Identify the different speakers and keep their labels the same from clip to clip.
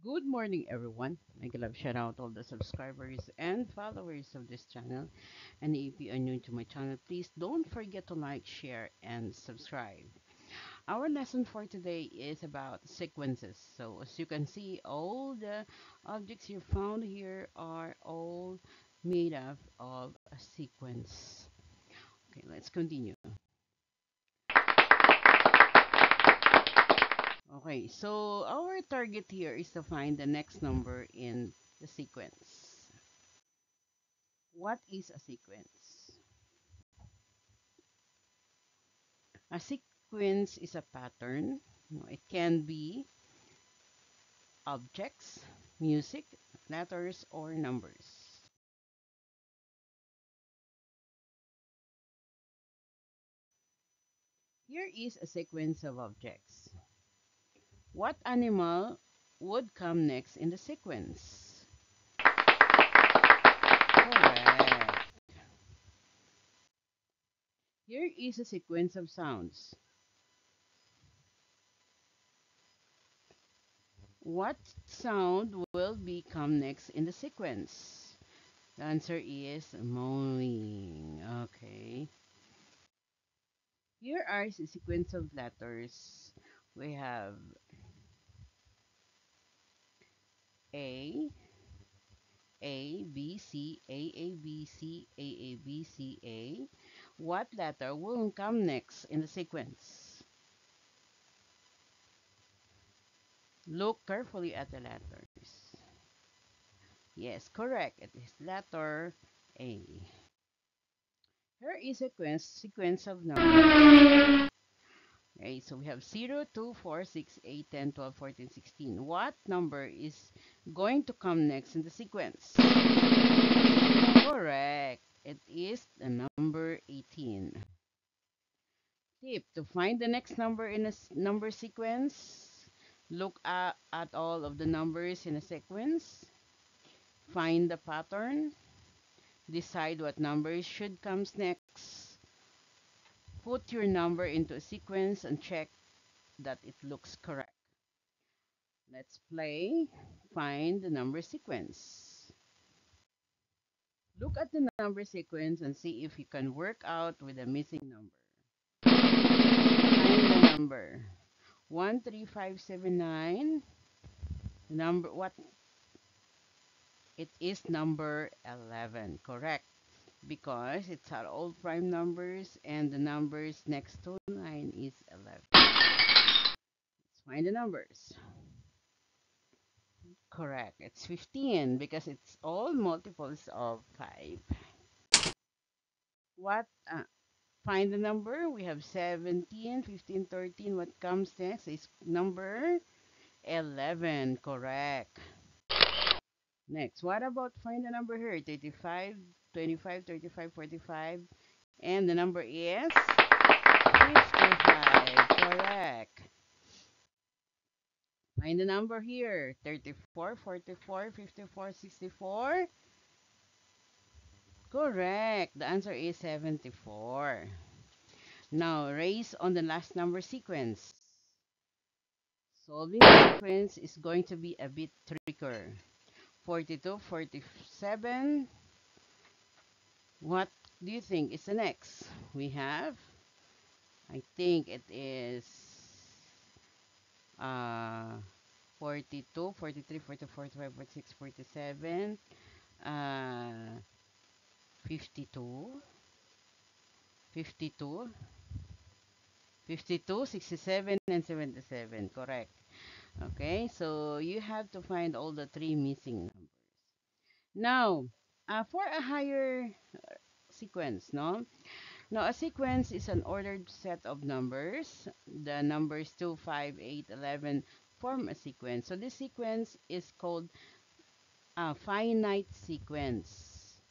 Speaker 1: Good morning, everyone. Make a love shout out all the subscribers and followers of this channel. And if you are new to my channel, please don't forget to like, share, and subscribe. Our lesson for today is about sequences. So, as you can see, all the objects you found here are all made up of a sequence. Okay, let's continue. Okay, so our target here is to find the next number in the sequence. What is a sequence? A sequence is a pattern. It can be objects, music, letters, or numbers. Here is a sequence of objects. What animal would come next in the sequence? Correct. Here is a sequence of sounds. What sound will become next in the sequence? The answer is moaning. Okay. Here are a sequence of letters. We have A, A, B, C, A, B, C, A, B, C, A. What letter will come next in the sequence? Look carefully at the letters. Yes, correct. It is letter A. Here is a sequence of numbers. Okay, so we have 0, 2, 4, 6, 8, 10, 12, 14, 16. What number is going to come next in the sequence? Correct. It is the number 18. Tip to find the next number in a number sequence. Look at all of the numbers in a sequence. Find the pattern. Decide what numbers should comes next. Put your number into a sequence and check that it looks correct. Let's play. Find the number sequence. Look at the number sequence and see if you can work out with a missing number. Find the number 13579. Number what? It is number 11. Correct. Because it's our all prime numbers and the numbers next to 9 is 11. Let's find the numbers. Correct. It's 15 because it's all multiples of 5. What? Find the number. We have 17, 15, 13. What comes next is number 11. Correct. Next, what about find the number here? 35, 25, 35, 45. And the number is 55. Correct. Find the number here. 34, 44, 54, 64. Correct. The answer is 74. Now, raise on the last number sequence. Solving the sequence is going to be a bit trickier. 42, 47. What do you think is the next? We have, I think it is uh, 42, 43, 44, 45, 46, 47, uh, 52, 52, 52, 67, and 77. Correct. Okay, so you have to find all the three missing numbers. Now, for a higher sequence, no? Now, a sequence is an ordered set of numbers. The numbers 2, 5, 8, 11 form a sequence. So this sequence is called a finite sequence.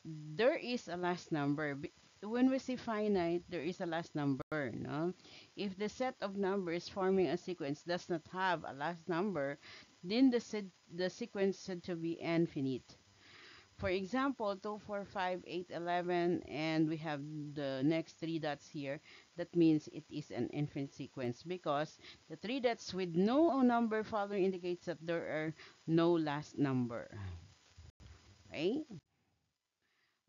Speaker 1: There is a last number. When we say finite, there is a last number, no? If the set of numbers forming a sequence does not have a last number, then the sequence said to be infinite. For example, 2, 4, 5, 8, 11, and we have the next three dots here. That means it is an infinite sequence because the three dots with no number following indicates that there are no last number. Right?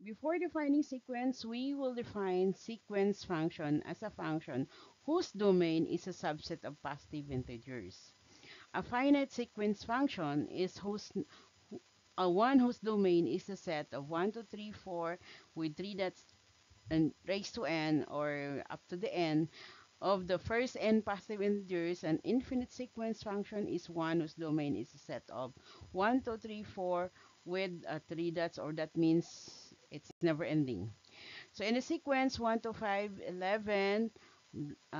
Speaker 1: Before defining sequence, we will define sequence function as a function whose domain is a subset of positive integers. A finite sequence function is one whose domain is a set of 1, 2, 3, 4 with 3 dots and raised to n or up to the n of the first n positive integers. An infinite sequence function is one whose domain is a set of 1, 2, 3, 4 with 3 dots, or that means it's never ending. So in the sequence 1 to 5, 11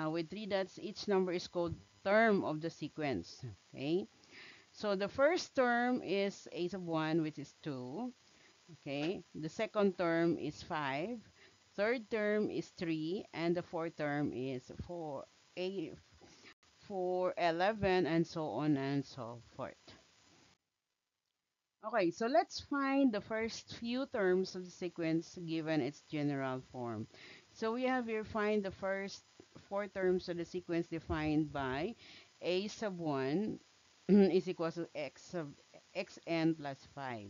Speaker 1: with 3 dots, each number is called term of the sequence. Okay. So the first term is a sub 1, which is 2. Okay. The second term is 5. Third term is 3. And the fourth term is 4, a 4, 11, and so on and so forth. Okay, so let's find the first few terms of the sequence given its general form. So we have here find the first four terms of the sequence defined by a sub 1 is equal to x sub xn plus 5.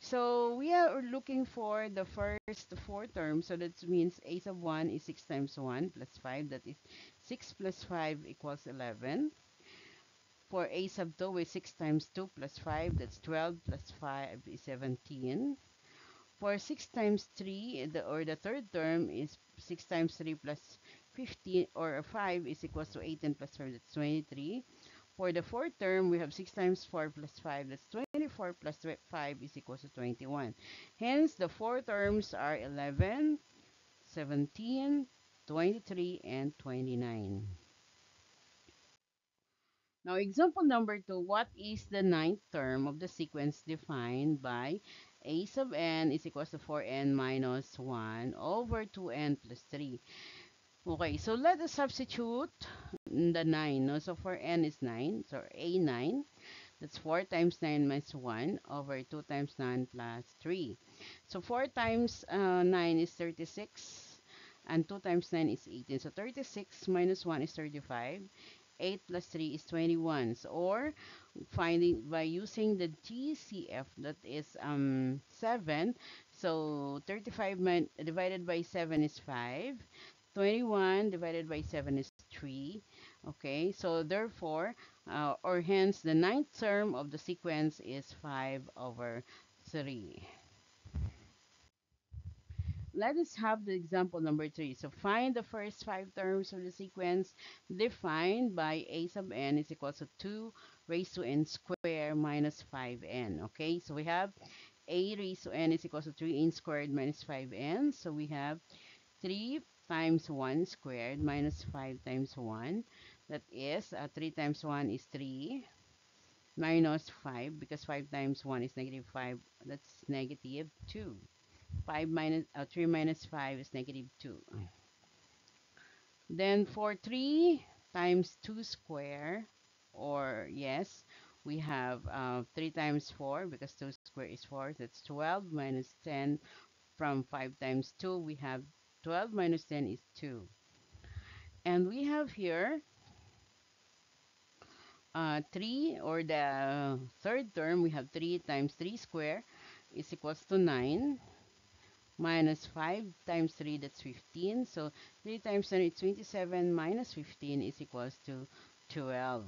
Speaker 1: So we are looking for the first four terms. So that means a sub 1 is 6 times 1 plus 5. That is 6 plus 5 equals 11. For a sub 2 is 6 times 2 plus 5. That's 12 plus 5 is 17. For 6 times 3, the third term is 6 times 3 plus 15, or 5 is equals to 18 plus 5. That's 23. For the fourth term, we have 6 times 4 plus 5. That's 24 plus 5 is equals to 21. Hence, the four terms are 11, 17, 23, and 29. Now, example number 2, what is the ninth term of the sequence defined by a sub n is equals to 4n minus 1 over 2n plus 3? Okay, so let us substitute the 9. No? So for n is 9, so a9, that's 4 times 9 minus 1 over 2 times 9 plus 3. So 4 times 9 is 36, and 2 times 9 is 18. So 36 minus 1 is 35. 8 plus 3 is 21. So, or finding by using the GCF, that is 7. So 35 divided by 7 is 5. 21 divided by 7 is 3. Okay, so therefore, or hence, the ninth term of the sequence is 5 over 3. Let us have the example number 3. So find the first five terms of the sequence defined by a sub n is equal to 2 raised to n squared minus 5n. Okay, so we have a raised to n is equal to 3n squared minus 5n. So we have 3 times 1 squared minus 5 times 1. That is 3 times 1 is 3 minus 5, because 5 times 1 is negative 5. That's negative 2. 5 minus 3 minus 5 is negative 2. Then for 3 times 2 square, or yes, we have 3 times 4, because 2 square is 4. That's 12 minus 10. From 5 times 2, we have 12 minus 10 is 2. And we have here 3, or the third term, we have 3 times 3 square is equals to 9. Minus 5 times 3, that's 15. So 3 times 10 is 27, minus 15 is equals to 12.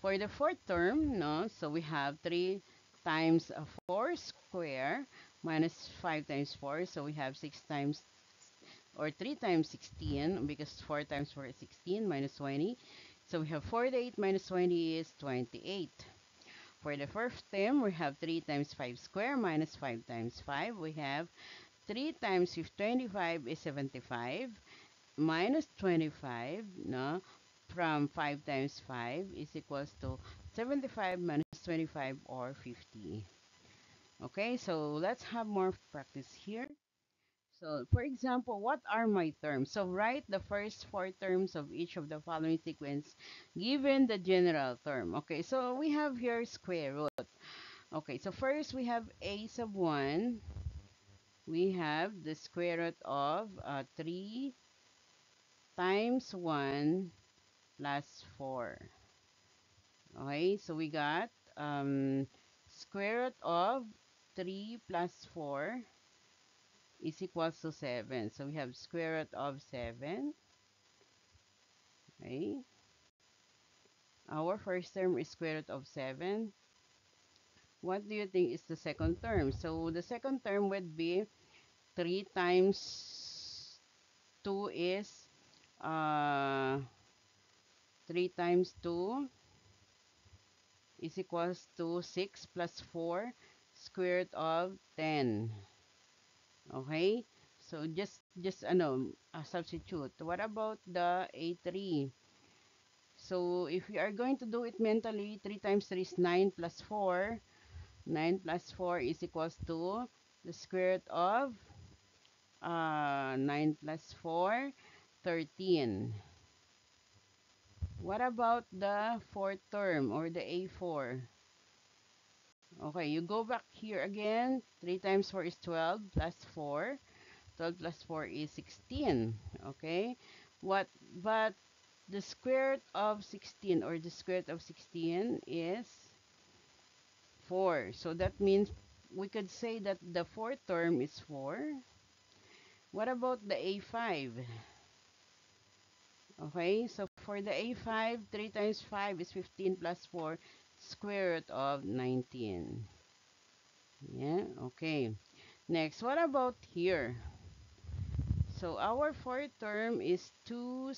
Speaker 1: For the fourth term, no, so we have 3 times 4 square minus 5 times 4. So we have 6 times, or 3 times 16, because 4 times 4 is 16, minus 20. So we have 48 minus 20 is 28. For the first term, we have 3 times 5 square minus 5 times 5. We have 3 times 25 is 75, minus 25, no, from 5 times 5 is equals to 75 minus 25, or 50. Okay, so let's have more practice here. So, for example, what are my terms? So, write the first four terms of each of the following sequence given the general term. Okay, so we have here square root. Okay, so first we have a sub 1. We have the square root of 3 times 1 plus 4. Okay, so we got square root of 3 plus 4 is equals to 7. So we have square root of 7. Okay, our first term is square root of 7. What do you think is the second term? So the second term would be 3 times 2 is uh, 3 times 2 is equals to 6 plus 4 square root of 10. Okay? So just substitute. What about the A3? So if we are going to do it mentally, 3 times 3 is 9 plus 4. 9 plus 4 is equals to the square root of 9 plus 4, 13. What about the fourth term or the A4? Okay, you go back here again. 3 times 4 is 12 plus 4. 12 plus 4 is 16. Okay? But the square root of 16 or the square root of 16 is 4. So that means we could say that the fourth term is 4. What about the A5? Okay, so for the A5, 3 times 5 is 15 plus 4, square root of 19. Yeah, okay. Next, what about here? So our fourth term is 1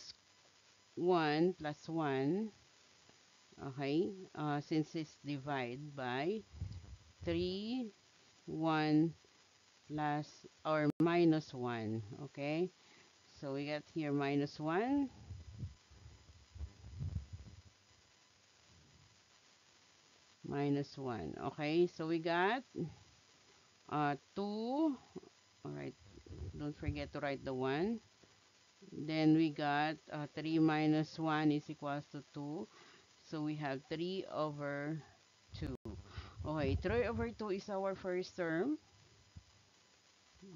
Speaker 1: plus 1. Okay, since it's divided by 3, 1 plus or minus 1. Okay, so we got here minus 1, minus 1. Okay, so we got 2. All right, don't forget to write the 1. Then we got 3 minus 1 is equals to 2. So we have 3 over 2. Okay, 3 over 2 is our first term.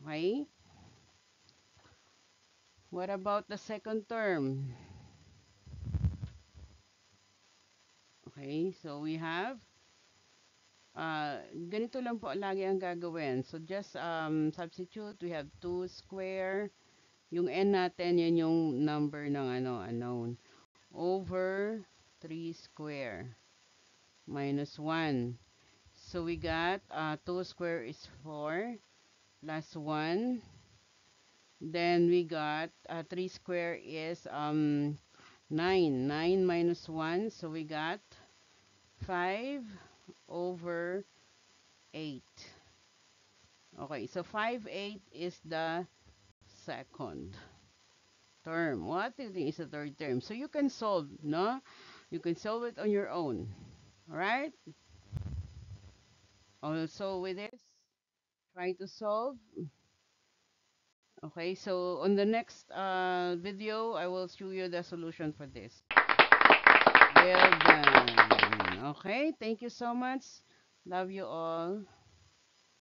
Speaker 1: Okay. What about the second term? Okay, so we have ganito lang po lagi ang gagawin. So just substitute. We have 2 square. Yung n natin, yan yung number ng unknown. Over 3 square minus 1. So we got 2 square is 4 plus 1. Then we got 3 square is 9. 9 minus 1. So we got 5 over 8. Okay, so 5/8 is the second term. What do you think is the third term? So you can solve, no? You can solve it on your own. Alright? Also with this, try to solve. Okay, so on the next video, I will show you the solution for this. Well done. Okay, thank you so much. Love you all.